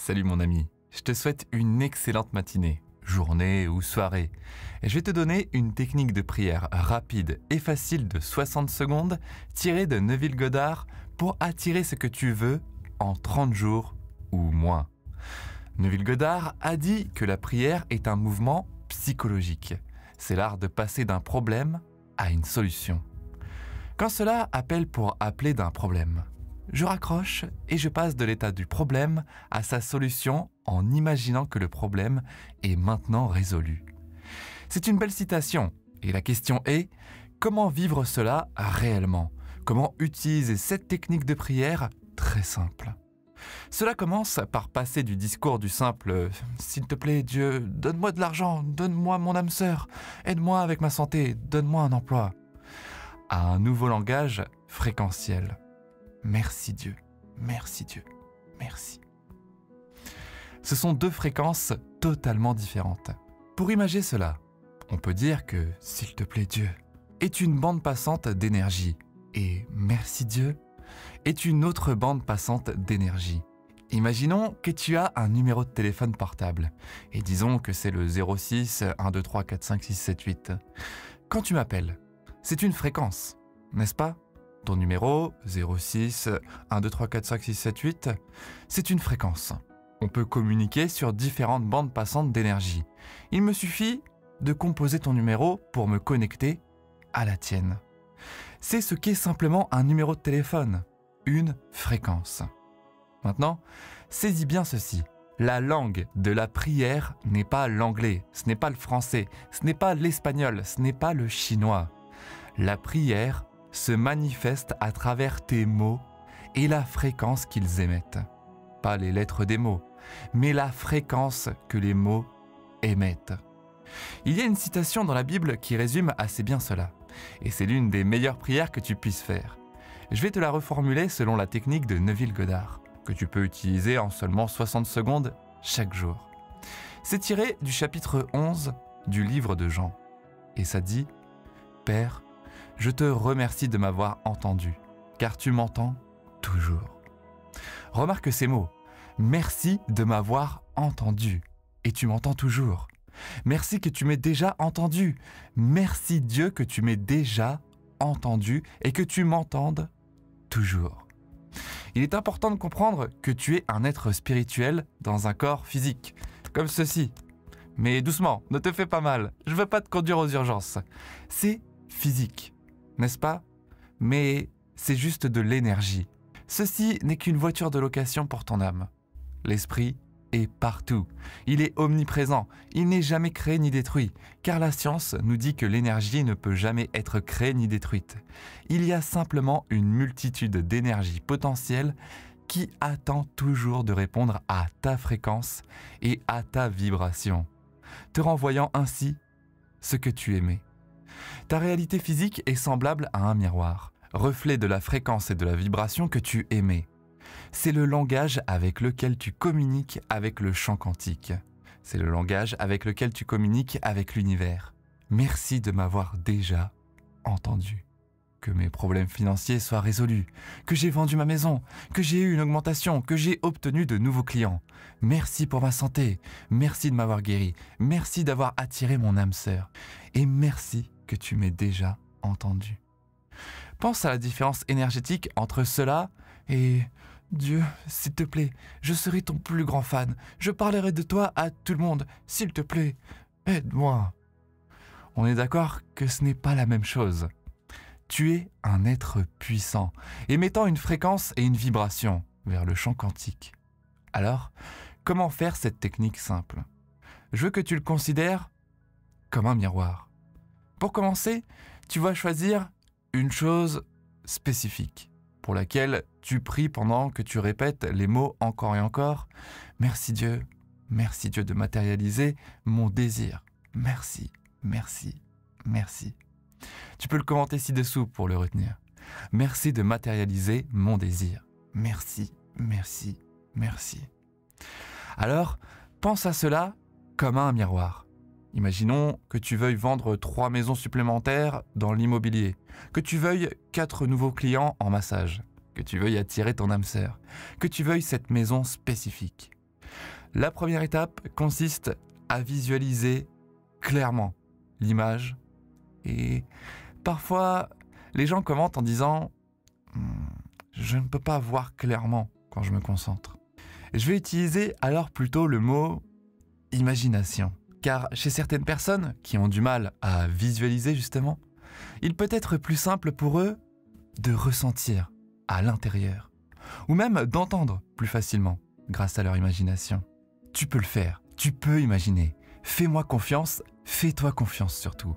Salut mon ami, je te souhaite une excellente matinée, journée ou soirée. Et je vais te donner une technique de prière rapide et facile de 60 secondes tirée de Neville Goddard pour attirer ce que tu veux en 30 jours ou moins. Neville Goddard a dit que la prière est un mouvement psychologique. C'est l'art de passer d'un problème à une solution. Quand cela appelle pour appeler d'un problème, je raccroche et je passe de l'état du problème à sa solution en imaginant que le problème est maintenant résolu. C'est une belle citation et la question est comment vivre cela réellement? Comment utiliser cette technique de prière très simple? Cela commence par passer du discours du simple « S'il te plaît Dieu, donne-moi de l'argent, donne-moi mon âme sœur, aide-moi avec ma santé, donne-moi un emploi » à un nouveau langage fréquentiel. Merci Dieu, merci Dieu, merci. Ce sont deux fréquences totalement différentes. Pour imager cela, on peut dire que « S'il te plaît Dieu » est une bande passante d'énergie et « Merci Dieu » est une autre bande passante d'énergie. Imaginons que tu as un numéro de téléphone portable et disons que c'est le 06 1 2 3 4 5 6 7 8. Quand tu m'appelles, c'est une fréquence, n'est-ce pas? Ton numéro 06 1 2 3 4 5 6 7 8, c'est une fréquence. On peut communiquer sur différentes bandes passantes d'énergie. Il me suffit de composer ton numéro pour me connecter à la tienne. C'est ce qu'est simplement un numéro de téléphone, une fréquence. Maintenant, saisis bien ceci. La langue de la prière n'est pas l'anglais, ce n'est pas le français, ce n'est pas l'espagnol, ce n'est pas le chinois. La prière se manifeste à travers tes mots et la fréquence qu'ils émettent. Pas les lettres des mots, mais la fréquence que les mots émettent. Il y a une citation dans la Bible qui résume assez bien cela, et c'est l'une des meilleures prières que tu puisses faire. Je vais te la reformuler selon la technique de Neville Goddard, que tu peux utiliser en seulement 60 secondes chaque jour. C'est tiré du chapitre 11 du livre de Jean, et ça dit « Père, je te remercie de m'avoir entendu, car tu m'entends toujours. » Remarque ces mots. Merci de m'avoir entendu, et tu m'entends toujours. Merci que tu m'aies déjà entendu. Merci Dieu que tu m'aies déjà entendu et que tu m'entendes toujours. Il est important de comprendre que tu es un être spirituel dans un corps physique, comme ceci. Mais doucement, ne te fais pas mal, je ne veux pas te conduire aux urgences. C'est physique, n'est-ce pas? Mais c'est juste de l'énergie. Ceci n'est qu'une voiture de location pour ton âme. L'esprit est partout. Il est omniprésent. Il n'est jamais créé ni détruit, car la science nous dit que l'énergie ne peut jamais être créée ni détruite. Il y a simplement une multitude d'énergies potentielles qui attend toujours de répondre à ta fréquence et à ta vibration, te renvoyant ainsi ce que tu aimais. Ta réalité physique est semblable à un miroir, reflet de la fréquence et de la vibration que tu émets. C'est le langage avec lequel tu communiques avec le champ quantique. C'est le langage avec lequel tu communiques avec l'univers. Merci de m'avoir déjà entendu. Que mes problèmes financiers soient résolus, que j'ai vendu ma maison, que j'ai eu une augmentation, que j'ai obtenu de nouveaux clients. Merci pour ma santé, merci de m'avoir guéri, merci d'avoir attiré mon âme sœur. Et merci que tu m'aies déjà entendu. Pense à la différence énergétique entre cela et « Dieu, s'il te plaît, je serai ton plus grand fan. Je parlerai de toi à tout le monde. S'il te plaît, aide-moi. » On est d'accord que ce n'est pas la même chose. Tu es un être puissant, émettant une fréquence et une vibration vers le champ quantique. Alors, comment faire cette technique simple? Je veux que tu le considères comme un miroir. Pour commencer, tu vas choisir une chose spécifique pour laquelle tu pries pendant que tu répètes les mots encore et encore. Merci Dieu de matérialiser mon désir. Merci, merci, merci. Tu peux le commenter ci-dessous pour le retenir. Merci de matérialiser mon désir. Merci, merci, merci. Alors, pense à cela comme à un miroir. Imaginons que tu veuilles vendre 3 maisons supplémentaires dans l'immobilier, que tu veuilles 4 nouveaux clients en massage, que tu veuilles attirer ton âme sœur, que tu veuilles cette maison spécifique. La première étape consiste à visualiser clairement l'image. Et parfois, les gens commentent en disant « Je ne peux pas voir clairement quand je me concentre ». Je vais utiliser alors plutôt le mot « imagination ». Car chez certaines personnes qui ont du mal à visualiser justement, il peut être plus simple pour eux de ressentir à l'intérieur, ou même d'entendre plus facilement grâce à leur imagination. Tu peux le faire, tu peux imaginer. Fais-moi confiance, fais-toi confiance surtout.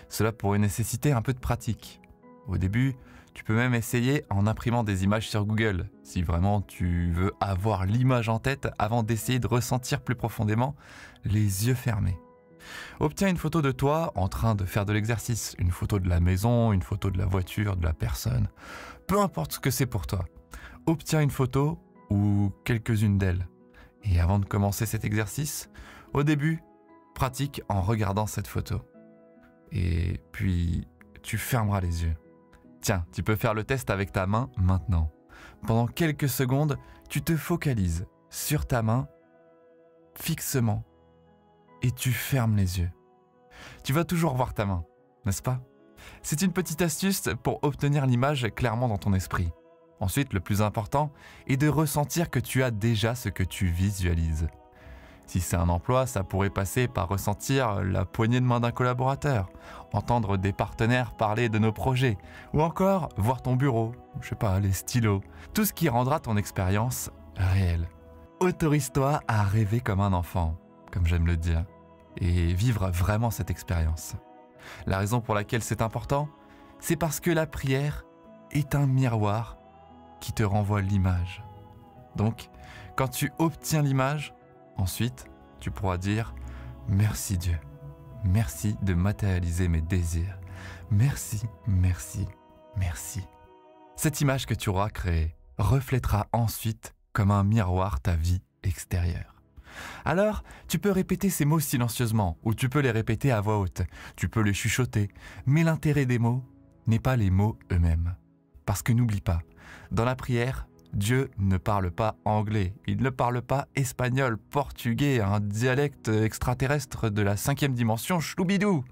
Cela pourrait nécessiter un peu de pratique. Au début, tu peux même essayer en imprimant des images sur Google, si vraiment tu veux avoir l'image en tête avant d'essayer de ressentir plus profondément les yeux fermés. Obtiens une photo de toi en train de faire de l'exercice, une photo de la maison, une photo de la voiture, de la personne, peu importe ce que c'est pour toi. Obtiens une photo ou quelques-unes d'elles. Et avant de commencer cet exercice, au début, pratique en regardant cette photo. Et puis, tu fermeras les yeux. Tiens, tu peux faire le test avec ta main maintenant. Pendant quelques secondes, tu te focalises sur ta main fixement et tu fermes les yeux. Tu vas toujours voir ta main, n'est-ce pas? C'est une petite astuce pour obtenir l'image clairement dans ton esprit. Ensuite, le plus important est de ressentir que tu as déjà ce que tu visualises. Si c'est un emploi, ça pourrait passer par ressentir la poignée de main d'un collaborateur, entendre des partenaires parler de nos projets, ou encore voir ton bureau, je sais pas, les stylos, tout ce qui rendra ton expérience réelle. Autorise-toi à rêver comme un enfant, comme j'aime le dire, et vivre vraiment cette expérience. La raison pour laquelle c'est important, c'est parce que la prière est un miroir qui te renvoie l'image. Donc, quand tu obtiens l'image, ensuite, tu pourras dire « Merci Dieu, merci de matérialiser mes désirs. Merci, merci, merci. » Cette image que tu auras créée reflètera ensuite comme un miroir ta vie extérieure. Alors, tu peux répéter ces mots silencieusement ou tu peux les répéter à voix haute. Tu peux les chuchoter, mais l'intérêt des mots n'est pas les mots eux-mêmes. Parce que n'oublie pas, dans la prière, Dieu ne parle pas anglais, il ne parle pas espagnol, portugais, un dialecte extraterrestre de la 5e dimension, chloubidou.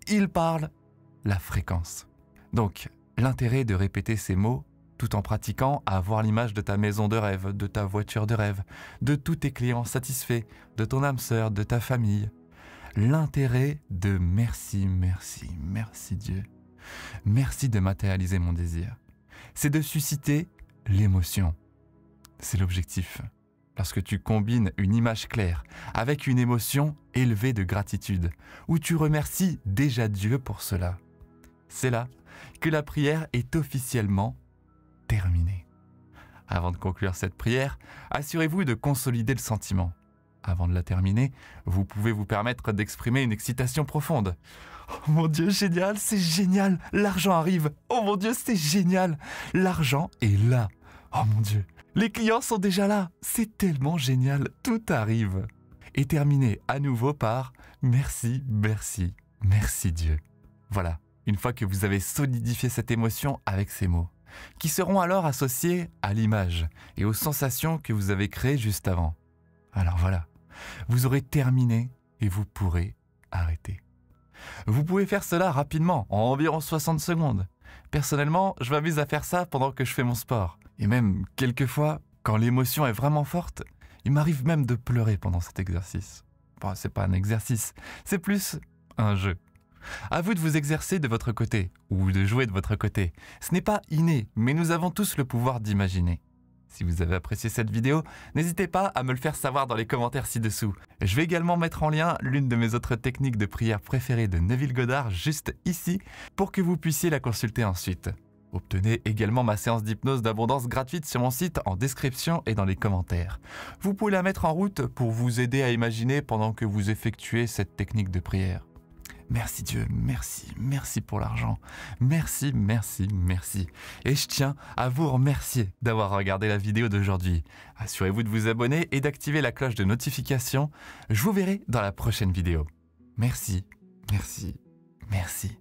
Il parle la fréquence. Donc, l'intérêt de répéter ces mots, tout en pratiquant à voir l'image de ta maison de rêve, de ta voiture de rêve, de tous tes clients satisfaits, de ton âme sœur, de ta famille. L'intérêt de merci, merci, merci Dieu. Merci de matérialiser mon désir. C'est de susciter l'émotion. C'est l'objectif. Lorsque tu combines une image claire avec une émotion élevée de gratitude, où tu remercies déjà Dieu pour cela, c'est là que la prière est officiellement terminée. Avant de conclure cette prière, assurez-vous de consolider le sentiment. Avant de la terminer, vous pouvez vous permettre d'exprimer une excitation profonde. Oh mon Dieu, génial, c'est génial, l'argent arrive. Oh mon Dieu, c'est génial, l'argent est là. Oh mon Dieu, les clients sont déjà là, c'est tellement génial, tout arrive. Et terminez à nouveau par merci, merci, merci Dieu. Voilà, une fois que vous avez solidifié cette émotion avec ces mots, qui seront alors associés à l'image et aux sensations que vous avez créées juste avant. Alors voilà, vous aurez terminé et vous pourrez arrêter. Vous pouvez faire cela rapidement, en environ 60 secondes. Personnellement, je m'amuse à faire ça pendant que je fais mon sport. Et même, quelquefois, quand l'émotion est vraiment forte, il m'arrive même de pleurer pendant cet exercice. Bon, c'est pas un exercice, c'est plus un jeu. À vous de vous exercer de votre côté, ou de jouer de votre côté. Ce n'est pas inné, mais nous avons tous le pouvoir d'imaginer. Si vous avez apprécié cette vidéo, n'hésitez pas à me le faire savoir dans les commentaires ci-dessous. Je vais également mettre en lien l'une de mes autres techniques de prière préférées de Neville Goddard juste ici pour que vous puissiez la consulter ensuite. Obtenez également ma séance d'hypnose d'abondance gratuite sur mon site en description et dans les commentaires. Vous pouvez la mettre en route pour vous aider à imaginer pendant que vous effectuez cette technique de prière. Merci Dieu, merci, merci pour l'argent. Merci, merci, merci. Et je tiens à vous remercier d'avoir regardé la vidéo d'aujourd'hui. Assurez-vous de vous abonner et d'activer la cloche de notification. Je vous verrai dans la prochaine vidéo. Merci, merci, merci.